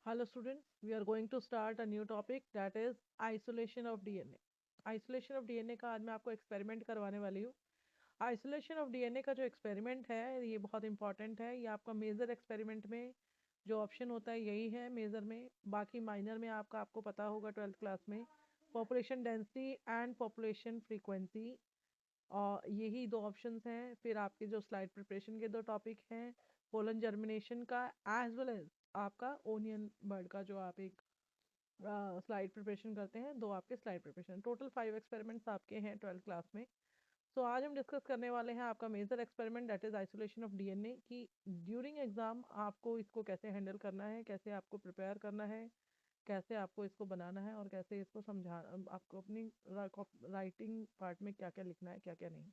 Hello students, we are going to start a new topic that is isolation of DNA. Isolation of DNA का आज मैं आपको experiment करवाने वाली हूँ. आइसोलेशन ऑफ डीएनए का जो एक्सपेरिमेंट है ये बहुत इंपॉर्टेंट है. ये आपका मेजर एक्सपेरिमेंट में जो ऑप्शन होता है यही है मेजर में. बाकी माइनर में आपको पता होगा 12th क्लास में population density and population frequency, और यही दो ऑप्शंस हैं. फिर आपके जो स्लाइड प्रिपरेशन के दो टॉपिक हैं, पोलन जर्मिनेशन का एज वेल एज आपका ओनियन बर्ड का, जो आप एक स्लाइड प्रिपरेशन करते हैं. दो आपके स्लाइड प्रिपरेशन, टोटल 5 एक्सपेरिमेंट्स आपके हैं 12th क्लास में. तो आज हम डिस्कस करने वाले हैं आपका major experiment that is isolation of DNA की ड्यूरिंग एग्जाम आपको इसको कैसे हैंडल करना है, कैसे आपको प्रिपेयर करना है, कैसे आपको इसको बनाना है और कैसे इसको समझा आपको अपनी राइटिंग पार्ट में क्या क्या लिखना है, क्या क्या नहीं.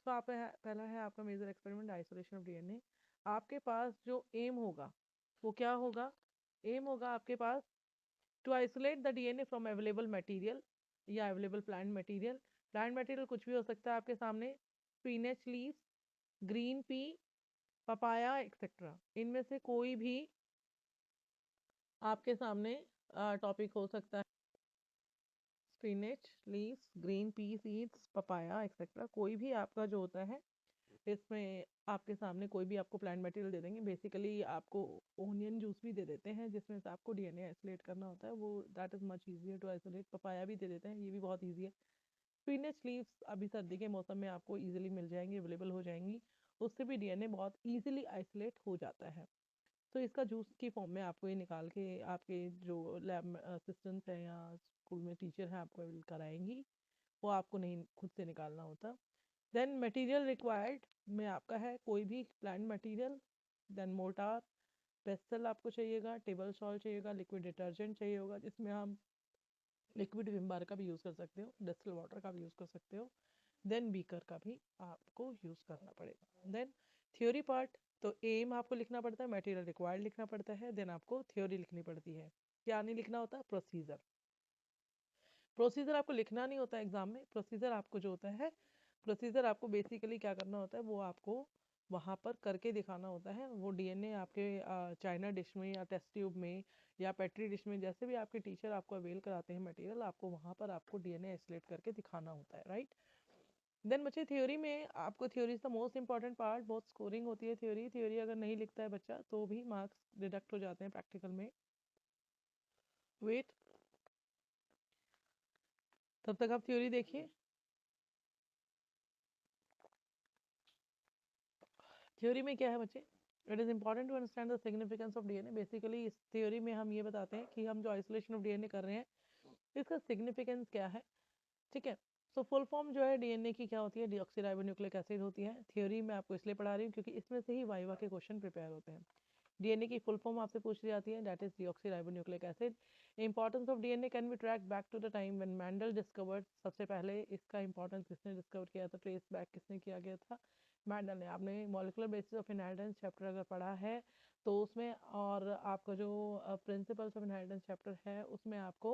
तो आप पहला है आपका major experiment isolation of DNA. आपके पास जो एम होगा वो क्या होगा? एम होगा आपके पास to isolate the DNA from available material या available plant material. Plant material कुछ भी हो सकता है आपके सामने, spinach leaves, green pea, papaya etcetera. इनमें से कोई भी आपके सामने टॉपिक हो सकता है. Spinach leaves, green P seeds, papaya etcetera, कोई भी आपका जो होता है इसमें आपके सामने कोई भी आपको प्लांट मटेरियल दे देंगे. बेसिकली आपको ओनियन जूस भी दे देते हैं जिसमें से आपको डीएनए आइसोलेट करना होता है. वो that is much easier to isolate. Papaya भी दे देते हैं, ये भी बहुत ईजी है. स्पिनच लीव्स अभी सर्दी के मौसम में आपको इजीली मिल जाएंगी, अवेलेबल हो जाएंगी. उससे भी डीएनए बहुत इजीली आइसोलेट हो जाता है. तो इसका जूस की फॉर्म में आपको ये निकाल के आपके जो लैब असिस्टेंट्स हैं या स्कूल में टीचर हैं आपको कराएंगी. वो आपको नहीं खुद से निकालना होता. देन मटेरियल रिक्वायर्ड में आपका है कोई भी plant material. Then mortar, pestle आपको चाहिएगा, टेबल सॉल्ट चाहिएगा, लिक्विड डिटर्जेंट चाहिए होगा जिसमें हम लिक्विड विम बार का भी यूज़ कर सकते हो, डिस्टिल वाटर का भी यूज़ कर सकते हो. देन बीकर का भी आपको यूज़ करना पड़ेगा. देन थ्योरी पार्ट, तो एम आपको लिखना पड़ता है, मटेरियल रिक्वायर्ड लिखना पड़ता है, देन आपको थ्योरी लिखनी पड़ती है. क्या नहीं लिखना होता? प्रोसीजर. प्रोसीजर आपको लिखना नहीं होता एग्जाम में. प्रोसीजर आपको जो होता है, प्रोसीजर आपको बेसिकली क्या करना होता है वो आपको वहाँ पर करके दिखाना होता है. वो डीएनए आपके चाइना डिश में या टेस्ट ट्यूब में या पेट्री डिश में, जैसे भी आपके टीचर आपको अवेल कराते हैं मटेरियल, आपको वहाँ पर आपको डीएनए आइसोलेट करके दिखाना होता है. राइट. देन बच्चे थ्योरी में आपको, theory is the most important part. बहुत स्कोरिंग होती है थ्योरी. थ्योरी अगर नहीं लिखता है बच्चा तो भी मार्क्स डिडक्ट हो जाते हैं प्रैक्टिकल में. वेट, तब तक आप थ्योरी देखिए. थ्योरी में क्या है बच्चे? It is important to understand the significance of DNA. Basically इस थ्योरी में हम ये बताते हैं कि हम जो आइसोलेशन ऑफ डीएनए कर रहे हैं इसका सिग्निफिकेंस क्या है. ठीक है. सो फुल फॉर्म जो है डीएनए की क्या होती है? डीऑक्सीराइबोन्यूक्लिक एसिड होती है. थ्योरी में आपको इसलिए पढ़ा रही हूँ क्योंकि इसमें से ही वाइवा के क्वेश्चन प्रिपेयर होते हैं. डीएनए की फुल फॉर्म आपसे पूछ ली जाती है, that is deoxyribonucleic acid. Importance of DNA can be track back to the time when Mendel discovered. सबसे पहले इसका इंपॉर्टेंस किसने डिस्कवर किया था, ट्रेस बैक किसने किया गया था? मैंडल ने. आपने molecular basis of inheritance chapter अगर पढ़ा है तो उसमें, और आपका जो प्रिंसिपल्स ऑफ इनहेरिटेंस चैप्टर है उसमें आपको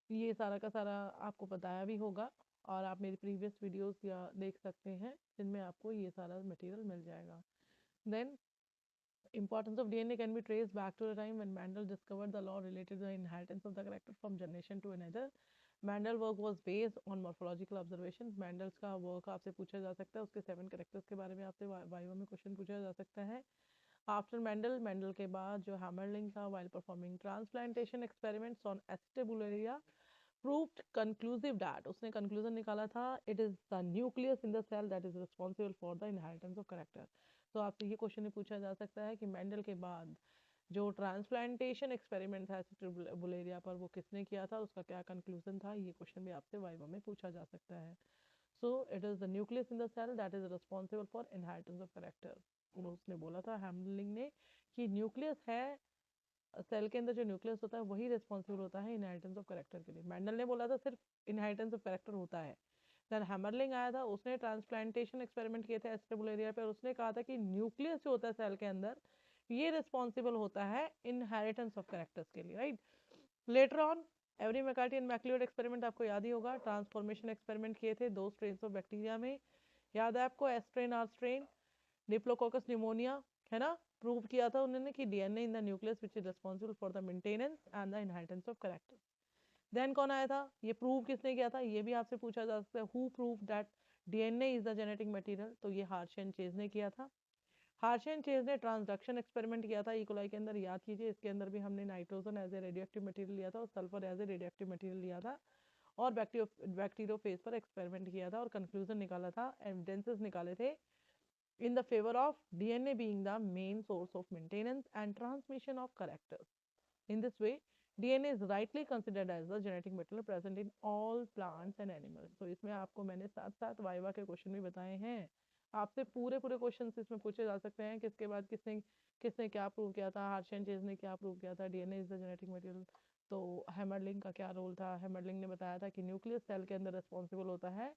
ये सारा का सारा आपको बताया भी होगा. और आप मेरी प्रीवियस वीडियोस या देख सकते हैं जिनमें आपको ये सारा मटेरियल मिल जाएगा. Then importance of DNA can be traced back to the time when Mendel discovered the law related to the inheritance of the character from generation to another. Mendel work was based on morphological observations. Mendel's का work आपसे पूछा जा सकता है, उसके 7 characters के बारे में आपसे वाइवा में क्वेश्चन पूछा जा सकता है. आफ्टर मेंडल, मेंडल के बाद जो हैमरलिंग था, while performing transplantation experiments on Acetobularia, proved conclusive that, उसने कंक्लूजन निकाला था, it is the nucleus in the cell that is responsible for the inheritance of character. तो आपसे ये क्वेश्चन पूछा जा सकता है कि मेंडल के बाद जो ट्रांसप्लांटेशन एक्सपेरिमेंट था बुलेरिया पर वो किसने किया था, उसका क्या कंक्लूजन था. ये क्वेश्चन भी आपसे वाइवा में पूछा जा सकता है. So it is the nucleus in the cell that is responsible for inheritance of character. उसने बोला था हैमलिंग ने कि न्यूक्लियस है, सेल के अंदर जो न्यूक्लियस होता है वही रिस्पॉन्सिबल होता है इनहेरिटेंस ऑफ कैरेक्टर के लिए. मेंडल ने बोला था सिर्फ इनहेरिटेंस ऑफ कैरेक्टर होता है. देन हैमरलिंग आया था, उसने ट्रांसप्लांटेशन एक्सपेरिमेंट किए थे एस्ट्रोबुलेरिया पे, और उसने कहा था कि न्यूक्लियस जो होता है सेल के अंदर ये रिस्पॉन्सिबल होता है इनहेरिटेंस ऑफ कैरेक्टर्स के लिए. Right. Later on Avery McCarty and MacLeod experiment आपको याद ही होगा. ट्रांसफॉर्मेशन एक्सपेरिमेंट किए थे 2 स्ट्रेन ऑफ बैक्टीरिया में. याद है आपको? S strain, R strain, diplococcus pneumonia, है ना, प्रूव किया था उन्होंने कि DNA in the nucleus which is responsible for the maintenance and the inheritance of character. Then कौन आया था, ये प्रूव किसने किया था, ये भी आपसे पूछा जा सकता है, who prove that DNA is the genetic material, तो ये हार्शे एंड चेज ने किया था। हार्शे एंड चेज ने ट्रांसडक्शन एक्सपेरिमेंट किया था इकोलाई के अंदर, याद कीजिए इसके अंदर भी हमने nitrogen as a radioactive material लिया था और sulphur as a radioactive material लिया था और बैक्टीरियोफेज पर एक्सपेरिमेंट किया था और कंक्लूजन निकाला था, एविडेंसेस निकाले थे in the favor of DNA being the main source of maintenance and transmission of characters. In this way, DNA is rightly considered as the genetic material present in all plants and animals. तो इसमें आपको मैंने साथ साथ viva के question भी बताए हैं, आपसे पूरे पूरे क्वेश्चन इसमें पूछे जा सकते हैं। किसके बाद किसने किसने क्या प्रूव किया था, हार्शे एंड चेज ने क्या प्रूव किया था, DNA is the genetic material, तो हैमरलिंग का क्या रोल था, हैमरलिंग ने बताया था कि न्यूक्लियस सेल के अंदर रिस्पॉन्सिबल होता है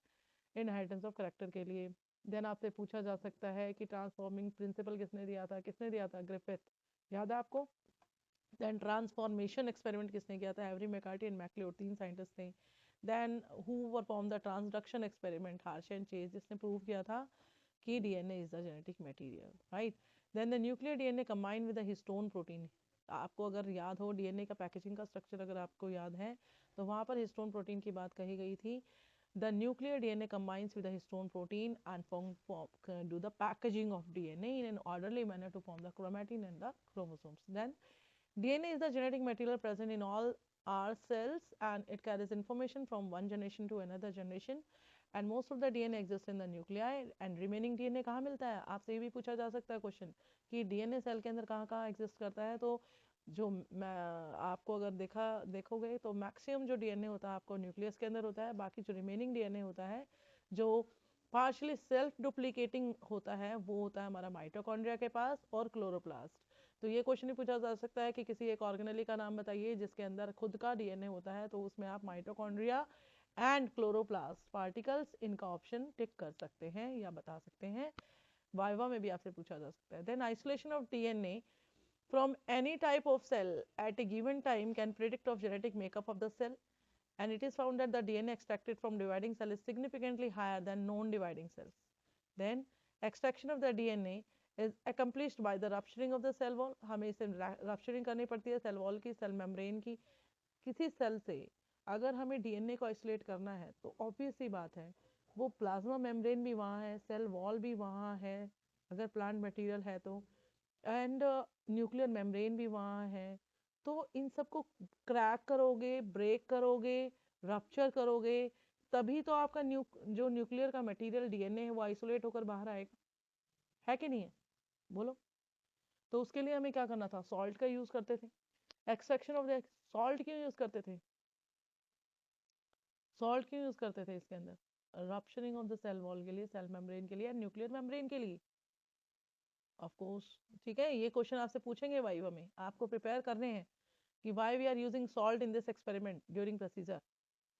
इनहेरिटेंस ऑफ करेक्टर के लिए। देन आपसे पूछा जा सकता है कि ट्रांसफॉर्मिंग प्रिंसिपल किसने दिया था, ग्रिफिथ, याद है आपको। देन ट्रांसफॉर्मेशन एक्सपेरिमेंट किसने किया था, Avery McCarty and MacLeod, 3 scientist थे। Then who perform the transduction experiment, Hershey and Chase, जिसने प्रूव किया था कि DNA is the genetic material, right. Then the nuclear DNA combined with the histone protein, आपको अगर याद हो डीएनए का पैकेजिंग का स्ट्रक्चर अगर आपको याद है तो वहां पर हिस्टोन प्रोटीन की बात कही गई थी। The nuclear DNA combines with the histone protein and do the packaging of DNA in an orderly manner to form the chromatin and the chromosomes. Then DNA is the genetic material present in all our cells and it carries information from one generation to another generation and most of the DNA exists in the nuclei and remaining DNA कहाँ मिलता है, आपसे ये भी पूछा जा सकता है क्वेश्चन कि डीएनए सेल के अंदर कहाँ कहाँ एग्जिस्ट करता है। तो जो आपको अगर देखोगे तो मैक्सिमम जो डीएनए होता है आपको न्यूक्लियस के अंदर होता है, बाकी जो रिमेनिंग डीएनए होता है जो पार्शियली सेल्फ डुप्लीकेटिंग होता है वो होता है हमारा माइटोकॉन्ड्रिया के पास और क्लोरोप्लास्ट। तो ये क्वेश्चन ही पूछा जा सकता है कि किसी एक ऑर्गेनेली का नाम बताइए जिसके अंदर खुद का डीएनए होता है, तो उसमें आप माइटोकॉन्ड्रिया एंड क्लोरोप्लास्ट पार्टिकल्स इनका ऑप्शन टिक कर सकते हैं या बता सकते हैं, वाइवा में भी आपसे पूछा जा सकता है। Then isolation of DNA from any type of cell at a given time can predict of genetic makeup of the cell, and it is found that the DNA extracted from dividing cell is significantly higher than non-dividing cells. Then extraction of the DNA is accomplished by the rupturing of the cell wall, हमें इसे rupturing करनी पड़ती है cell wall की, cell membrane की। किसी cell से अगर हमें डीएनए को आइसोलेट करना है तो ऑब्वियस सी बात है वो प्लाज्मा मेम्ब्रेन भी वहाँ है, सेल वॉल भी वहाँ है अगर प्लांट मटेरियल है तो, एंड न्यूक्लियर मेम्ब्रेन भी वहाँ है। तो इन सबको क्रैक करोगे, ब्रेक करोगे, रप्चर करोगे, तभी तो आपका जो न्यूक्लियर का मटेरियल डीएनए है वो आइसोलेट होकर बाहर आएगा, है कि नहीं है, बोलो। तो उसके लिए हमें क्या करना था, सॉल्ट का यूज करते थे। एक्सट्रैक्शन ऑफ द सॉल्ट क्यों यूज करते थे, सॉल्ट क्यों यूज करते थे इसके अंदर, rupturing of the cell wall के लिए, सेल मेम्ब्रेन के लिए, न्यूक्लियर मेम्ब्रेन के लिए, ऑफ कोर्स। ठीक है, ये क्वेश्चन आपसे पूछेंगे वाइवा में, आपको प्रिपेयर करने हैं कि why we are using salt in this experiment during procedure.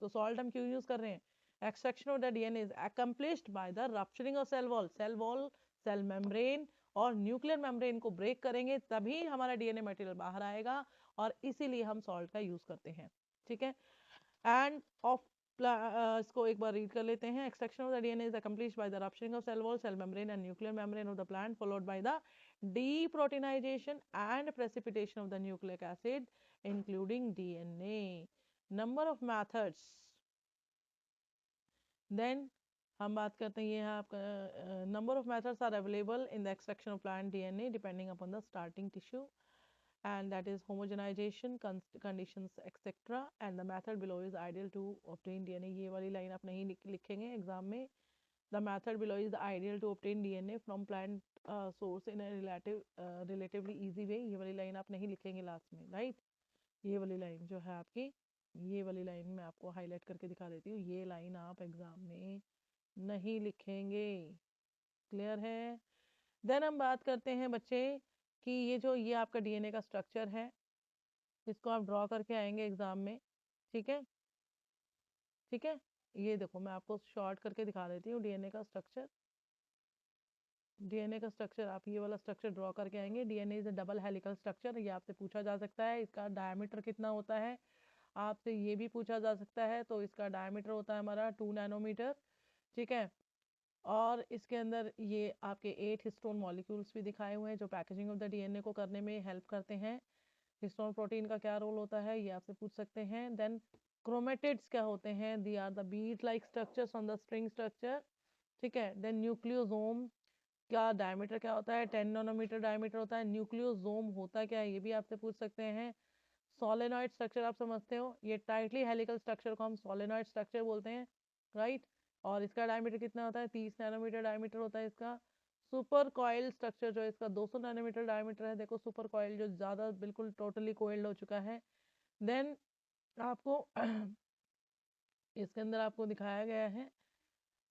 तो सॉल्ट हम क्यों यूज कर रहे हैं, extraction of the DNA is accomplished by the rupturing of cell wall, cell wall, cell membrane और न्यूक्लियर मेम्ब्रेन को ब्रेक करेंगे तभी हमारा डीएनए मटेरियल बाहर आएगा और इसीलिए हम सॉल्ट का यूज करते हैं। ठीक है, एंड ऑफ इसको एक बार रीड कर लेते हैं। Extraction of the DNA is accomplished by the rupturing of cell wall, cell membrane and nuclear membrane of the plant followed by the deproteinization and precipitation of the nucleic acid including DNA. Number of methods, then हम बात करते हैं, ये है आपका number of methods are available in the extraction of plant DNA depending upon the starting tissue and that is homogenization conditions etc. and the method below is ideal to obtain DNA। ये वाली line आप नहीं लिखेंगे exam में, the method below is ideal to obtain DNA from plant source in a relatively easy way। ये वाली line आप नहीं लिखेंगे लास्ट में, राइट। ये वाली लाइन जो है आपकी, ये वाली लाइन मैं आपको हाईलाइट करके दिखा देती हूँ, ये लाइन आप एग्जाम में नहीं लिखेंगे, क्लियर है। देन हम बात करते हैं बच्चे कि ये आपका डीएनए का स्ट्रक्चर है, इसको आप ड्रॉ करके आएंगे एग्जाम में। ठीक है, ठीक है, ये देखो मैं आपको शॉर्ट करके दिखा देती हूँ डीएनए का स्ट्रक्चर। डीएनए का स्ट्रक्चर आप ये वाला स्ट्रक्चर ड्रॉ करके आएंगे। DNA is a double helical structure, ये आपसे पूछा जा सकता है, इसका डायमीटर कितना होता है आपसे ये भी पूछा जा सकता है। तो इसका डायमीटर होता है हमारा 2 नैनोमीटर, ठीक है। और इसके अंदर ये आपके 8 हिस्टोन मॉलिक्यूल्स भी दिखाए हुए हैं जो पैकेजिंग ऑफ द डीएनए को करने में हेल्प करते हैं। हिस्टोन प्रोटीन का क्या रोल होता है ये आपसे पूछ सकते हैं। देन क्रोमेटिड्स क्या होते हैं, they are the bead like structures on the string structure, ठीक है। देन न्यूक्लियोसोम का डायमीटर क्या होता है, 10 नैनोमीटर डायमीटर होता है। न्यूक्लियोसोम होता क्या है ये भी आपसे पूछ सकते हैं। सोलेनॉइड स्ट्रक्चर आप समझते हो, ये टाइटली हेलिकल स्ट्रक्चर को हम सोलेनॉइड स्ट्रक्चर बोलते हैं, राइट। और इसका डायमीटर कितना होता है, 30 नैनोमीटर डायमीटर होता है इसका। सुपर कॉइल स्ट्रक्चर जो है इसका 200 नैनोमीटर डायमीटर है। देखो सुपर कॉइल जो ज़्यादा बिल्कुल टोटली कोइल्ड हो चुका है। देन आपको इसके अंदर आपको दिखाया गया है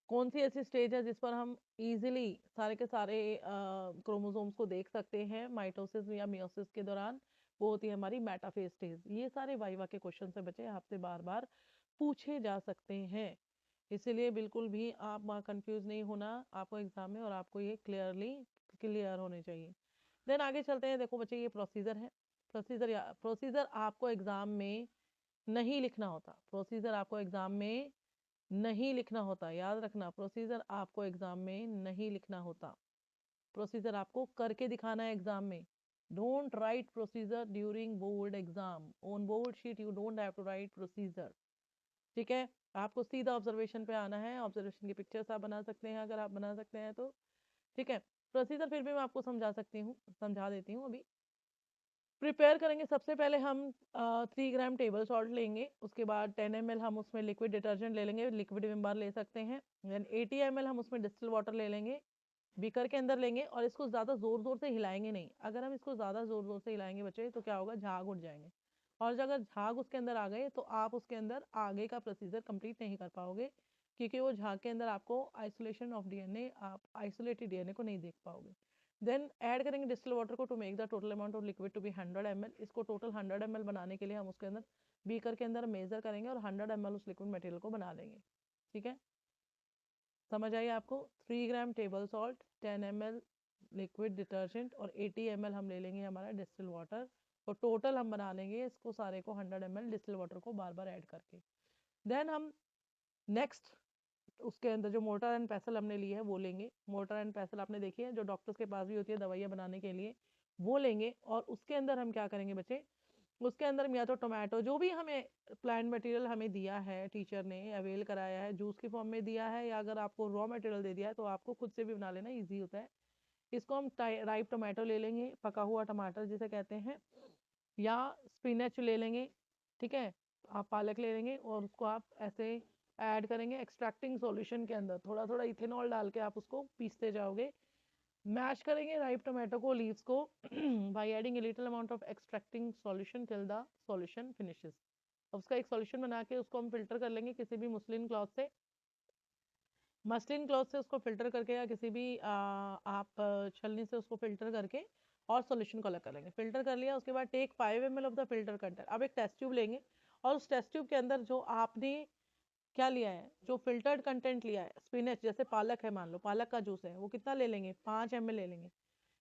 कौन सी ऐसी स्टेज है जिस पर हम इजीली सारे के सारे क्रोमोसोम्स को देख सकते हैं माइटोसिस या मियोसिस के दौरान। वो होती है हमारी मेटाफेज स्टेज। ये सारे वाइवा के क्वेश्चन से बचे आपसे बार बार पूछे जा सकते हैं, इसीलिए बिल्कुल भी आप वहाँ कंफ्यूज नहीं होना आपको एग्जाम में, और आपको ये क्लियर होने चाहिए। देन आगे चलते हैं। देखो बच्चे ये प्रोसीजर है। प्रोसीजर आपको एग्जाम में नहीं लिखना होता, प्रोसीजर आपको एग्जाम में नहीं लिखना होता, याद रखना। प्रोसीजर आपको एग्जाम में नहीं लिखना होता, प्रोसीजर आपको करके दिखाना है एग्जाम में। Don't write procedure during board exam, on board sheet you don't have to write procedure, ठीक है। आपको सीधा ऑब्जर्वेशन पे आना है, ऑब्जर्वेशन की पिक्चर्स आप बना सकते हैं अगर आप बना सकते हैं तो, ठीक है। प्रोसीजर फिर भी मैं आपको समझा सकती हूँ, समझा देती हूँ अभी। प्रिपेयर करेंगे सबसे पहले हम 3 ग्राम टेबल सॉल्ट लेंगे, उसके बाद 10 ml हम उसमें लिक्विड डिटर्जेंट ले लेंगे, लिक्विड विम बार ले सकते हैं। देन 80 ml हम उसमें डिस्टिल वाटर ले लेंगे, बीकर के अंदर लेंगे, और इसको ज़्यादा ज़ोर ज़ोर से हिलाएंगे नहीं। अगर हम इसको ज़्यादा ज़ोर ज़ोर से हिलाएंगे बच्चे तो क्या होगा, झाग उठ जाएंगे, और जब अगर झाग उसके अंदर आ गए तो आप उसके अंदर आगे का प्रोसीजर कंप्लीट नहीं कर पाओगे, क्योंकि वो झाग के अंदर आपको आइसोलेशन ऑफ डीएनए, आप आइसोलेटेड डीएनए को नहीं देख पाओगे। देन ऐड करेंगे डिस्टिल वाटर को to make the total amount of liquid to be 100 ml। इसको टोटल 100 ml बनाने के लिए हम उसके अंदर बीकर के अंदर मेजर करेंगे और 100 ml उस लिक्विड मटेरियल को बना देंगे, ठीक है। समझ आइए आपको। 3 gram table salt, 10 ml liquid detergent और 80 ml हम ले लेंगे हमारा डिस्टिल वाटर, और टोटल हम बना लेंगे इसको सारे को 100 ml डिस्टिल वाटर को बार बार ऐड करके। देन हम नेक्स्ट उसके अंदर जो मोर्टार एंड पेसल हमने ली है वो लेंगे। मोर्टार एंड पेसल आपने देखी है जो डॉक्टर्स के पास भी होती है दवाइयाँ बनाने के लिए, वो लेंगे। और उसके अंदर हम क्या करेंगे बच्चे, उसके अंदर हम या तो टोमेटो, जो भी हमें प्लांट मटेरियल हमें दिया है टीचर ने अवेल कराया है, जूस की फॉर्म में दिया है, या अगर आपको रॉ मटेरियल दे दिया है तो आपको खुद से भी बना लेना ईजी होता है। इसको हम राइप टोमेटो ले लेंगे, पका हुआ टमाटर जिसे कहते हैं, या स्पिनच ले लेंगे, ठीक है। आप पालक ले लेंगे और उसको आप ऐसे ऐड करेंगे एक्सट्रैक्टिंग सॉल्यूशन के अंदर, थोड़ा थोड़ा इथेनॉल डाल के आप उसको पीसते जाओगे। मैश करेंगे राइप टोमेटो को, लीव्स को by adding a little amount of extracting solution till the solution finishes. अब उसका एक सॉल्यूशन बना के उसको हम फिल्टर कर लेंगे किसी भी मुस्लिन क्लॉथ से, मसलिन क्लॉथ से उसको फिल्टर करके, या किसी भी आप छलनी से उसको फिल्टर करके और सॉल्यूशन को अलग कर लेंगे। फिल्टर कर लिया उसके बाद take 5 ml of the filter content. अब एक टेस्ट ट्यूब लेंगे और उस टेस्ट ट्यूब के अंदर जो आपने क्या लिया है, जो फिल्टर्ड कंटेंट लिया है, स्पिनच जैसे पालक है, मान लो पालक का जूस है, वो कितना ले लेंगे, 5 ml ले लेंगे।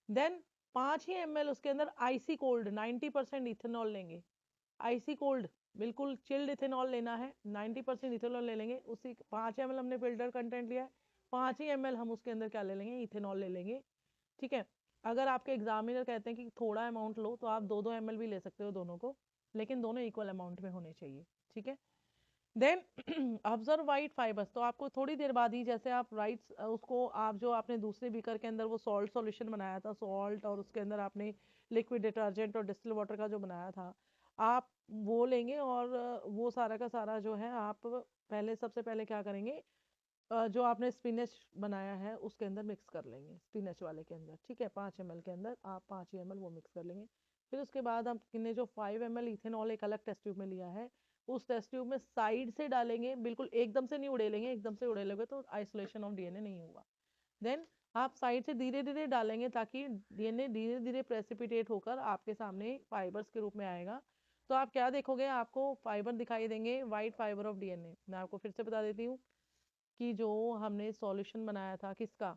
देन 5 ही ml उसके अंदर आइसी कोल्ड 90% इथेनॉल लेंगे, आइसी कोल्ड बिल्कुल चिल्ड इथेनॉल लेना है, 90% इथेनॉल ले लेंगे। उसी 5 ml हमने फिल्टर कंटेंट लिया है, 5 ही ml हम उसके अंदर क्या ले लेंगे, इथेनॉल ले लेंगे, ठीक है। अगर आपके एग्जामिनर कहते हैं कि थोड़ा अमाउंट लो तो आप 2-2 ml भी ले सकते हो दोनों को, लेकिन दोनों इक्वल अमाउंट में होने चाहिए, ठीक है। देन ऑब्जर्व वाइट फाइबर्स, तो आपको थोड़ी देर बाद ही जैसे आप राइट्स उसको आप जो आपने दूसरे बीकर के अंदर वो सॉल्ट सॉल्यूशन बनाया था, सॉल्ट और उसके अंदर आपने लिक्विड डिटर्जेंट और डिस्टिल वाटर का जो बनाया था, आप वो लेंगे और वो सारा का सारा जो है आप पहले सबसे पहले क्या करेंगे, जो आपने स्पिनच बनाया है उसके अंदर मिक्स कर लेंगे, स्पिनच वाले के अंदर, ठीक है। 5 ml के अंदर आप 5 ml वो मिक्स कर लेंगे। फिर उसके बाद आपने जो 5 ml इथेनॉल एक अलग टेस्ट ट्यूब में लिया है, उस टेस्ट ट्यूब में साइड से डालेंगे, बिल्कुल एकदम से नहीं उड़ेलेंगे, एकदम से उड़ेलोगे तो आइसोलेशन ऑफ डीएनए नहीं होगा। देन आप साइड से धीरे धीरे डालेंगे ताकि डीएनए धीरे धीरे प्रेसिपिटेट होकर आपके सामने फाइबर्स के रूप में आएगा। तो आप क्या देखोगे, आपको फाइबर दिखाई देंगे, वाइट फाइबर ऑफ डीएनए। मैं आपको फिर से बता देती हूँ कि जो हमने सॉल्यूशन बनाया था किसका,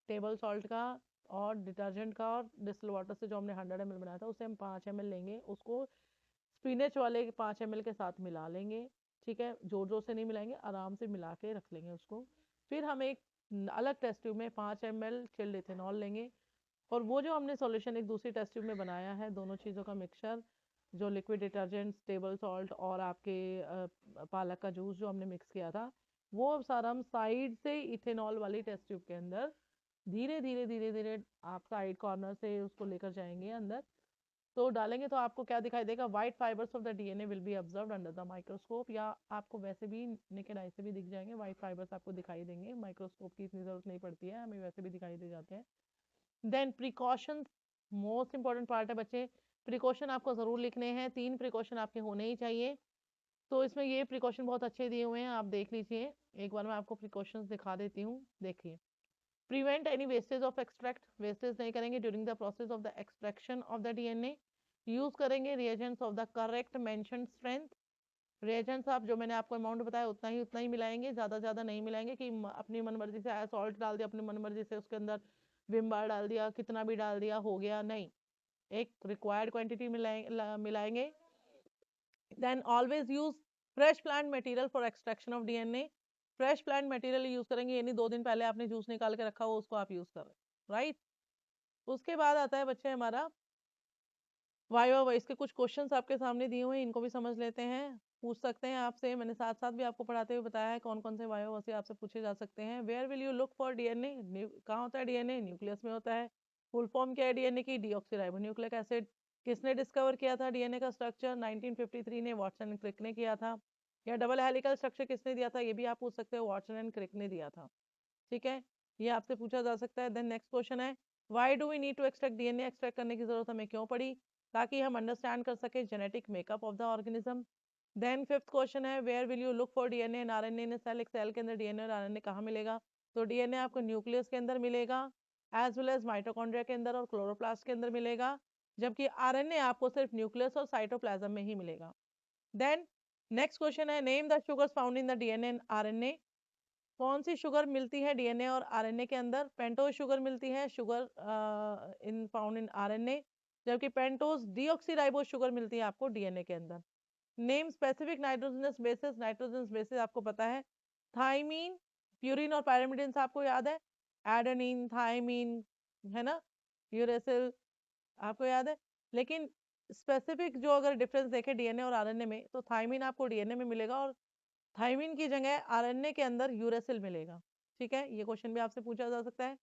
टेबल सॉल्ट का और डिटर्जेंट का और डिस्टिल वाटर से जो हमने 100 ml बनाया था, उसे हम 5 ml लेंगे, उसको स्पिनच वाले 5 ml के साथ मिला लेंगे, ठीक है। जोर जोर से नहीं मिलाएंगे, आराम से मिला के रख लेंगे उसको। फिर हम एक अलग टेस्ट ट्यूब में 5 ml चिल्ड इथेनॉल लेंगे और वो जो हमने सॉल्यूशन एक दूसरी टेस्ट ट्यूब में बनाया है, दोनों चीज़ों का मिक्सचर, जो लिक्विड डिटर्जेंट, टेबल सॉल्ट और आपके पालक का जूस जो हमने मिक्स किया था, वो अब सारा हम साइड से इथेनॉल वाली टेस्ट ट्यूब के अंदर धीरे धीरे धीरे धीरे आप साइड कॉर्नर से उसको लेकर जाएंगे अंदर। तो डालेंगे तो आपको क्या दिखाई देगा, white fibres of the DNA will be observed under the microscope, या आपको वैसे भी नेकेड आई से भी दिख जाएंगे, व्हाइट फाइबर्स आपको दिखाई देंगे, माइक्रोस्कोप की इतनी जरूरत नहीं पड़ती है, हमें वैसे भी दिखाई दे जाते हैं। Then precautions, most important part है बच्चे, प्रिकॉशन आपको जरूर लिखने हैं, 3 प्रिकॉशन आपके होने ही चाहिए। तो इसमें ये प्रिकॉशन बहुत अच्छे दिए हुए हैं, आप देख लीजिए, एक बार मैं आपको प्रिकॉशंस दिखा देती हूँ, देखिए। Prevent any wastage of extract, wastage नहीं करेंगे during the process of the extraction of the DNA. Use करेंगे reagents of the correct mention strength, reagents आप जो मैंने आपको अमाउंट बताया उतना ही मिलाएंगे, ज़्यादा नहीं मिलाएंगे कि अपनी मनमर्जी से सॉल्ट डाल दिया, अपनी मनमर्जी से उसके अंदर विम बार डाल दिया, कितना भी डाल दिया हो गया, नहीं, एक रिक्वायर्ड क्वांटिटी मिलाएंगे। Then always use fresh plant material for extraction of DNA, fresh plant material use करेंगे, यानी 2 दिन पहले आपने जूस निकाल के रखा हो उसको आप यूज कर रहे हैं, राइट। उसके बाद आता है बच्चे हमारा वाइवा वॉइस के कुछ क्वेश्चंस आपके सामने दिए हुए हैं, इनको भी समझ लेते हैं, पूछ सकते हैं आपसे, मैंने साथ साथ भी आपको पढ़ाते हुए बताया है कौन कौन से वाइवा वॉइस आपसे पूछे जा सकते हैं। Where will you look for DNA, कहाँ होता है डीएनए, न्यूक्लियस में होता है। फुल फॉर्म क्या है डीएनए की, डीऑक्सीराइबोन्यूक्लिक एसिड। किसने डिस्कवर किया था डीएनए का स्ट्रक्चर, 1953 ने वाटसन एंड क्रिक ने किया था। या डबल हेलिकल स्ट्रक्चर किसने दिया था, ये भी आप पूछ सकते हो, वाटसन एंड क्रिक ने दिया था, ठीक है, ये आपसे पूछा जा सकता है। देन नेक्स्ट क्वेश्चन है, why do we need to extract DNA, extract करने की जरूरत हमें क्यों पड़ी, ताकि हम अंडरस्टैंड कर सके genetic makeup of the organism. Then fifth question है, where will you look for DNA and RNA in cell, एक सेल के अंदर डीएनए और आरएनए कहाँ मिलेगा, तो डीएनए आपको न्यूक्लियस के अंदर मिलेगा, एज वेल एज माइटोकॉन्ड्रिया के अंदर और क्लोरोप्लास्ट के अंदर मिलेगा, जबकि आरएनए आपको सिर्फ न्यूक्लियस और साइटोप्लाज्म में ही मिलेगा। देन नेक्स्ट क्वेश्चन है, name the sugars found in the DNA and RNA, कौन सी शुगर मिलती है डीएनए और आरएनए के अंदर, पेंटोज शुगर मिलती है, sugar in found in RNA, जबकि पेंटोज डीऑक्सीराइबोज शुगर मिलती है आपको डीएनए के अंदर। Name specific nitrogenous bases, nitrogenous bases आपको पता है, थाइमीन, प्यूरिन और पायरिमिडिन आपको याद है, एडेनिन, थाइमीन, है ना, यूरेसिल आपको याद है। लेकिन स्पेसिफिक जो अगर डिफरेंस देखें डीएनए और आरएनए में, तो थाइमीन आपको डीएनए में मिलेगा और थाइमिन की जगह आरएनए के अंदर यूरेसिल मिलेगा, ठीक है, ये क्वेश्चन भी आपसे पूछा जा सकता है।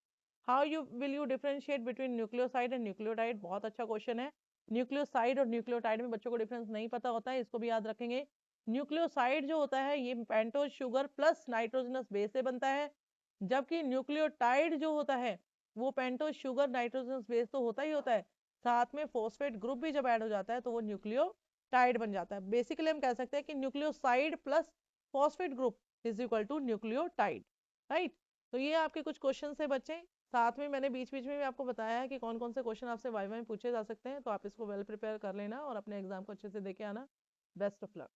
How you will you differentiate between nucleoside and nucleotide, बहुत अच्छा क्वेश्चन है। न्यूक्लियोसाइड और न्यूक्लियोटाइड में बच्चों को डिफरेंस नहीं पता होता है, इसको भी याद रखेंगे। न्यूक्लियोसाइड जो होता है ये pentose sugar plus nitrogenous base से बनता है, जबकि न्यूक्लियोटाइड जो होता है वो पेंटोज शुगर नाइट्रोजनस बेस तो होता ही होता है, साथ में फॉस्फेट ग्रुप भी जब ऐड हो जाता है तो वो न्यूक्लियोटाइड बन जाता है। बेसिकली हम कह सकते हैं कि nucleoside plus phosphate group is equal to nucleotide, right. तो ये आपके कुछ क्वेश्चन है बच्चे, साथ में मैंने बीच बीच में भी आपको बताया है कि कौन कौन से क्वेश्चन आपसे वाइवा में पूछे जा सकते हैं, तो आप इसको वेल प्रिपेयर कर लेना और अपने एग्जाम को अच्छे से देके आना। Best of luck.